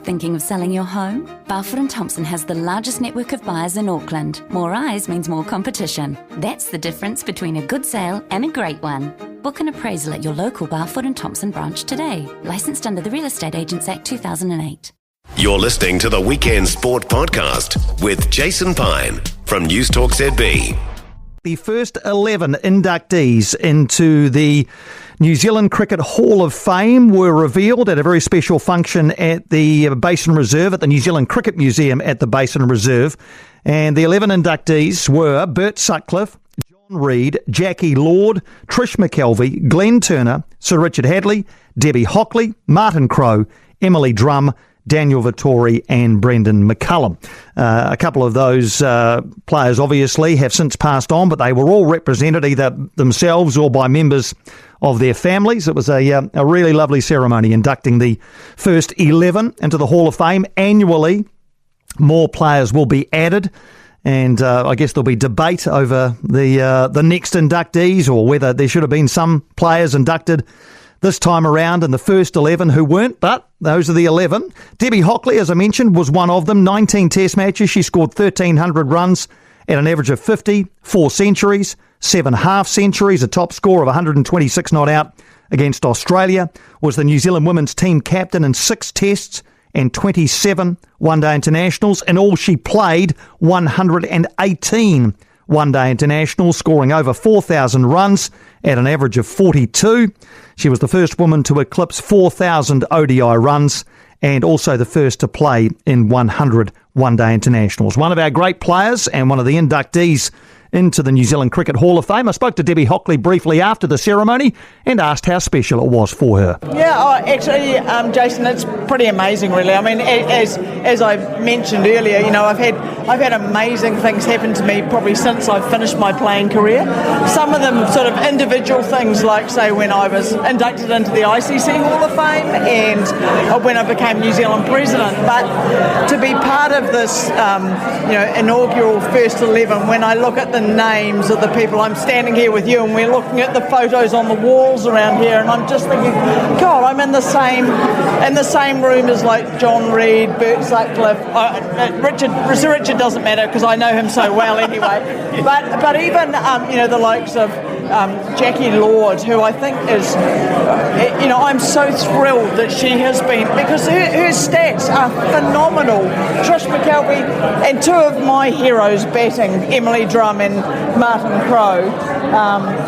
Thinking of selling your home? Balfour & Thompson has the largest network of buyers in Auckland. More eyes means more competition. That's the difference between a good sale and a great one. Book an appraisal at your local Balfour & Thompson branch today. Licensed under the Real Estate Agents Act 2008. You're listening to the Weekend Sport Podcast with Jason Pine from News Talk ZB. The first 11 inductees into the New Zealand Cricket Hall of Fame were revealed at a very special function at the Basin Reserve at the New Zealand Cricket Museum at the Basin Reserve. And the 11 inductees were Bert Sutcliffe, John Reid, Jackie Lord, Trish McKelvey, Glenn Turner, Sir Richard Hadley, Debbie Hockley, Martin Crowe, Emily Drumm, Daniel Vittori and Brendon McCullum. A couple of those players obviously have since passed on, but they were all represented either themselves or by members of their families. It was a really lovely ceremony inducting the first 11 into the Hall of Fame. Annually, more players will be added, and I guess there'll be debate over the next inductees or whether there should have been some players inducted this time around in the first 11 who weren't, but those are the 11. Debbie Hockley, as I mentioned, was one of them. 19 test matches. She scored 1,300 runs at an average of 50, 4 centuries, 7 half centuries, a top score of 126 not out against Australia. Was the New Zealand women's team captain in 6 tests and 27 one-day internationals. In all, she played 118 one-day internationals, scoring over 4,000 runs at an average of 42. She was the first woman to eclipse 4,000 ODI runs and also the first to play in 100 one-day internationals. One of our great players and one of the inductees into the New Zealand Cricket Hall of Fame. I spoke to Debbie Hockley briefly after the ceremony and asked how special it was for her. Yeah, actually, Jason, it's pretty amazing, really. I mean, as I mentioned earlier, you know, I've had amazing things happen to me probably since I've finished my playing career. Some of them sort of individual things, like say when I was inducted into the ICC Hall of Fame and when I became New Zealand president. But to be part of this, inaugural first 11, when I look at the names of the people, I'm standing here with you and we're looking at the photos on the walls around here, and I'm just thinking, God, I'm in the same room as like John Reid, Bert Sutcliffe, Sir Richard doesn't matter because I know him so well anyway. But even the likes of Jackie Lord, who I think is, I'm so thrilled that she has been, because her stats are phenomenal. Trish McKelvey and 2 of my heroes batting, Emily Drumm and Martin Crowe.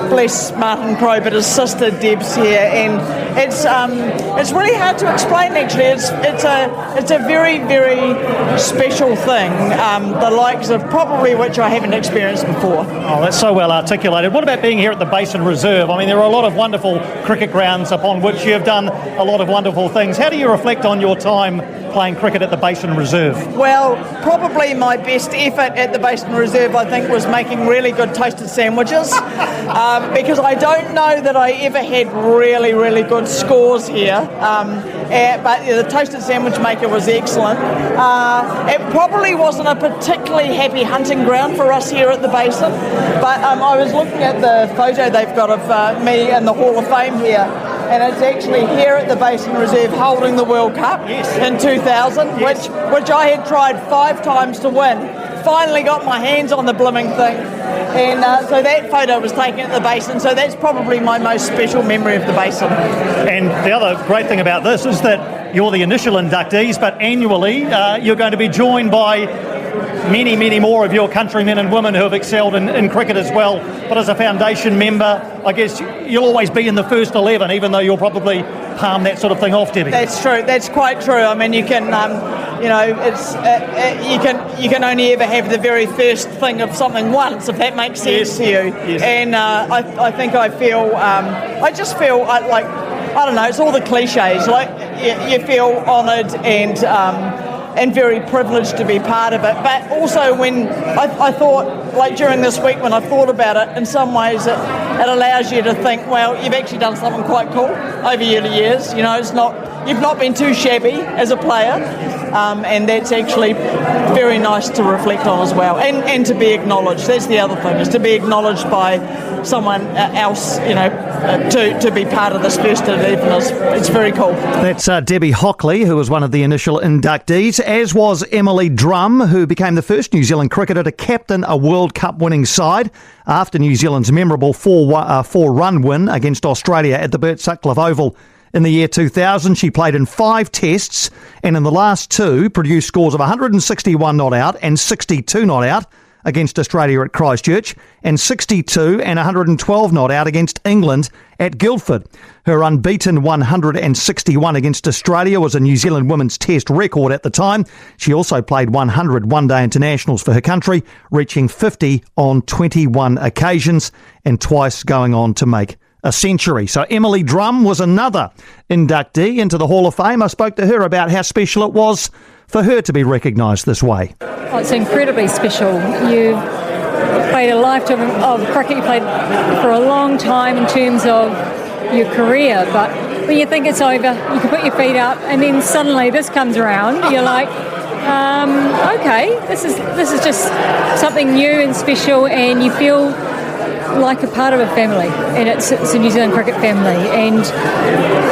Bless Martin Crowe, but his sister Deb's here, and it's really hard to explain. Actually, it's a very, very special thing. The likes of probably which I haven't experienced before. Oh, that's so well articulated. What about being here at the Basin Reserve? I mean, there are a lot of wonderful cricket grounds upon which you have done a lot of wonderful things. How do you reflect on your time playing cricket at the Basin Reserve? Well, probably my best effort at the Basin Reserve, I think, was making really good toasted sandwiches, because I don't know that I ever had really, really good scores here, but the toasted sandwich maker was excellent. It probably wasn't a particularly happy hunting ground for us here at the Basin, but I was looking at the photo they've got of me in the Hall of Fame here, and it's actually here at the Basin Reserve holding the World Cup in 2000, which I had tried 5 times to win. Finally got my hands on the blooming thing, and so that photo was taken at the Basin, so that's probably my most special memory of the Basin. And the other great thing about this is that you're the initial inductees, but annually you're going to be joined by many, many more of your countrymen and women who have excelled in cricket as well. But as a foundation member, I guess you'll always be in the first 11, even though you'll probably palm that sort of thing off, Debbie. That's true. That's quite true. I mean, you can, you can only ever have the very first thing of something once, if that makes sense to you. Yes. And I think I feel, I just feel like, I don't know, it's all the cliches. Like you feel honoured and very privileged to be part of it. But also when I thought, like during this week when I thought about it, in some ways it allows you to think, well, you've actually done something quite cool over the years. You know, you've not been too shabby as a player, and that's actually very nice to reflect on as well, and to be acknowledged. That's the other thing, is to be acknowledged by someone else, to be part of this first 11 it's very cool. That's Debbie Hockley, who was one of the initial inductees, as was Emily Drumm, who became the first New Zealand cricketer to captain a World Cup winning side after New Zealand's memorable 4-run win against Australia at the Bert Sutcliffe Oval in the year 2000. She played in 5 tests and in the last 2 produced scores of 161 not out and 62 not out against Australia at Christchurch, and 62 and 112 not out against England at Guildford. Her unbeaten 161 against Australia was a New Zealand women's test record at the time. She also played 100 one-day internationals for her country, reaching 50 on 21 occasions and twice going on to make a century. So Emily Drumm was another inductee into the Hall of Fame. I spoke to her about how special it was for her to be recognised this way. Oh, it's incredibly special. You've played a lifetime of cricket. You played for a long time in terms of your career, but when you think it's over, you can put your feet up, and then suddenly this comes around. You're like, okay, this is just something new and special, and you feel like a part of a family, and it's a New Zealand cricket family. And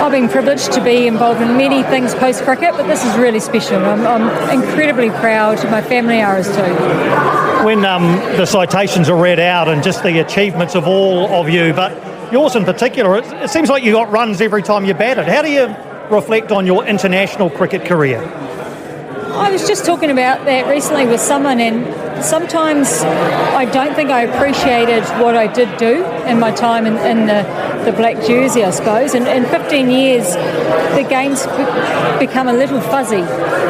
I've been privileged to be involved in many things post-cricket, but this is really special. I'm incredibly proud. My family are as too. When the citations are read out and just the achievements of all of you, but yours in particular, it seems like you got runs every time you batted. How do you reflect on your international cricket career? I was just talking about that recently with someone, and sometimes I don't think I appreciated what I did do in my time in the black jersey, I suppose. And in 15 years, the game's become a little fuzzy,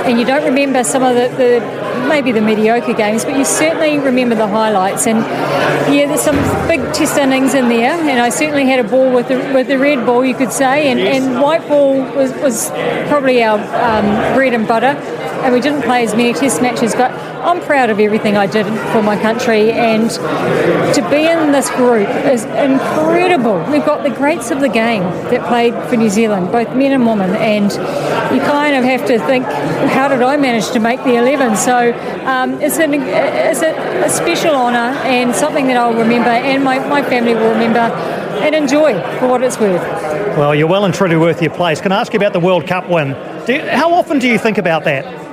and you don't remember some of maybe the mediocre games, but you certainly remember the highlights. And yeah, there's some big test innings in there, and I certainly had a ball with the red ball, you could say, and white ball was probably our bread and butter. And we didn't play as many test matches, but I'm proud of everything I did for my country, and to be in this group is incredible. We've got the greats of the game that played for New Zealand, both men and women, and you kind of have to think, how did I manage to make the 11? So it's a special honour and something that I'll remember, and my family will remember and enjoy for what it's worth. Well, you're well and truly worth your place. Can I ask you about the World Cup win? How often do you think about that?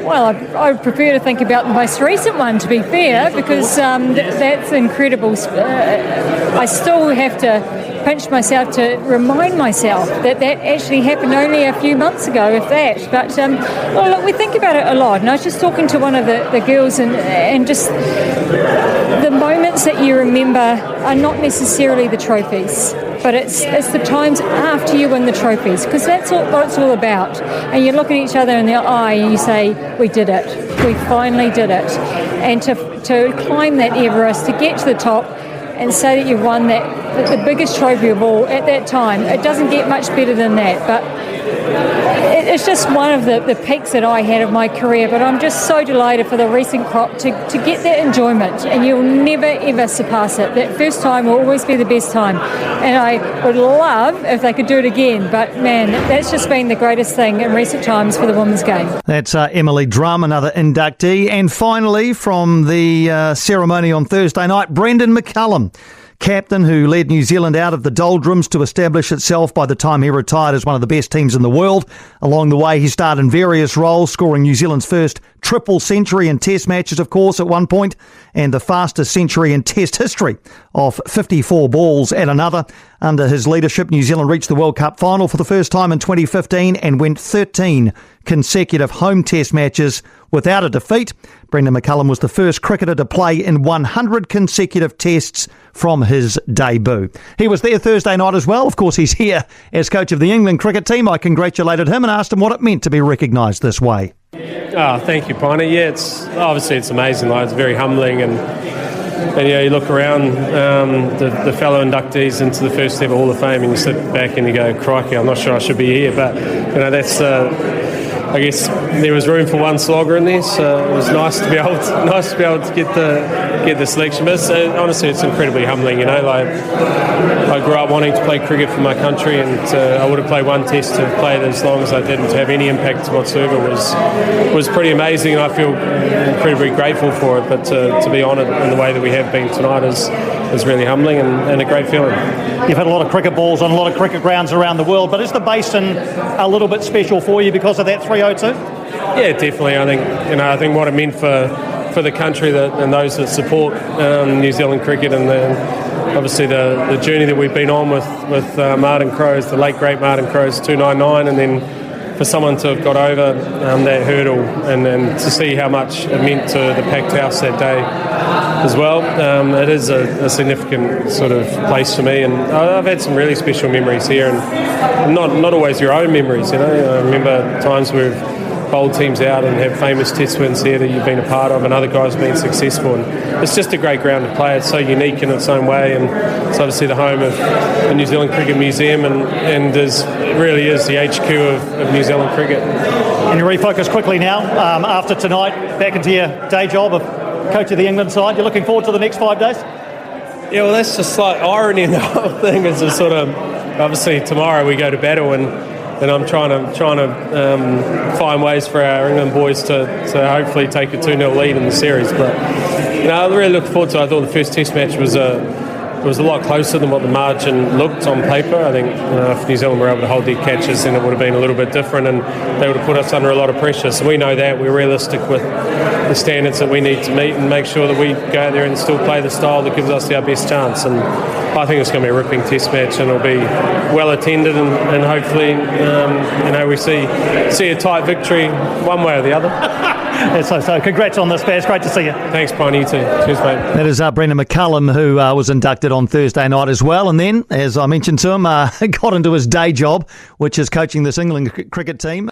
Well, I would prefer to think about the most recent one, to be fair, because that's incredible. I still have to pinch myself to remind myself that actually happened only a few months ago, if that. But, well, look, we think about it a lot. And I was just talking to one of the girls, and just the moments that you remember are not necessarily the trophies, but it's the times after you win the trophies, because that's what it's all about. And you look at each other in the eye and you say, we did it. We finally did it. And to climb that Everest, to get to the top and say that you've won the biggest trophy of all at that time, it doesn't get much better than that. But it's just one of the peaks that I had of my career, but I'm just so delighted for the recent crop to get that enjoyment, and you'll never ever surpass it. That first time will always be the best time, and I would love if they could do it again, but man, that's just been the greatest thing in recent times for the women's game. That's Emily Drumm, another inductee. And finally, from the ceremony on Thursday night, Brendon McCullum, captain who led New Zealand out of the doldrums to establish itself by the time he retired as one of the best teams in the world. Along the way, he starred in various roles, scoring New Zealand's first triple century in test matches, of course, at one point, and the fastest century in test history of 54 balls at another. Under his leadership, New Zealand reached the World Cup final for the first time in 2015 and went 13 consecutive home test matches without a defeat. Brendon McCullum was the first cricketer to play in 100 consecutive tests from his debut. He was there Thursday night as well. Of course, he's here as coach of the England cricket team. I congratulated him and asked him what it meant to be recognised this way. Oh, thank you, Piney. Yeah, it's amazing. Like, it's very humbling, and yeah, you look around the fellow inductees into the first ever Hall of Fame, and you sit back and you go, crikey, I'm not sure I should be here, but that's. I guess there was room for one slogger in there, so it was nice to be able to get the selection. But honestly, it's incredibly humbling. Like, I grew up wanting to play cricket for my country, and I would have played one test to play it as long as I did, and to have any impact whatsoever was pretty amazing. And I feel incredibly grateful for it. But to be honoured in the way that we have been tonight is is really humbling and a great feeling. You've had a lot of cricket balls on a lot of cricket grounds around the world, but is the Basin a little bit special for you because of that 302? Yeah, definitely. I think what it meant for the country and those that support New Zealand cricket, and obviously the journey that we've been on with Martin Crowe's, the late great Martin Crowe's 299, and then for someone to have got over that hurdle and to see how much it meant to the packed house that day as well. It is a significant sort of place for me, and I've had some really special memories here, and not always your own memories. I remember times where we've bowled teams out and have famous test wins here that you've been a part of, and other guys been successful. And it's just a great ground to play. It's so unique in its own way, and it's obviously the home of the New Zealand Cricket Museum, and it really is the HQ of New Zealand cricket. And you refocus quickly now after tonight, back into your day job of coach of the England side. You're looking forward to the next 5 days? Yeah, well, that's just like irony in the whole thing. Is just sort of, obviously tomorrow we go to battle, and I'm trying to find ways for our England boys to hopefully take a 2-0 lead in the series. But I really look forward to it. I thought the first Test match was a lot closer than what the margin looked on paper. I think if New Zealand were able to hold their catches, then it would have been a little bit different, and they would have put us under a lot of pressure. So we know that we're realistic with the standards that we need to meet, and make sure that we go out there and still play the style that gives us our best chance. And I think it's going to be a ripping Test match, and it'll be well attended, and hopefully we see a tight victory one way or the other. So congrats on this, Baz. Great to see you. Thanks, Piney. You too. Cheers, mate. That is Brendon McCullum, who was inducted on Thursday night as well. And then, as I mentioned to him, got into his day job, which is coaching this England cricket team.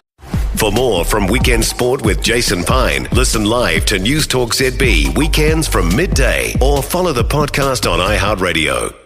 For more from Weekend Sport with Jason Pine, listen live to News Talk ZB weekends from midday, or follow the podcast on iHeartRadio.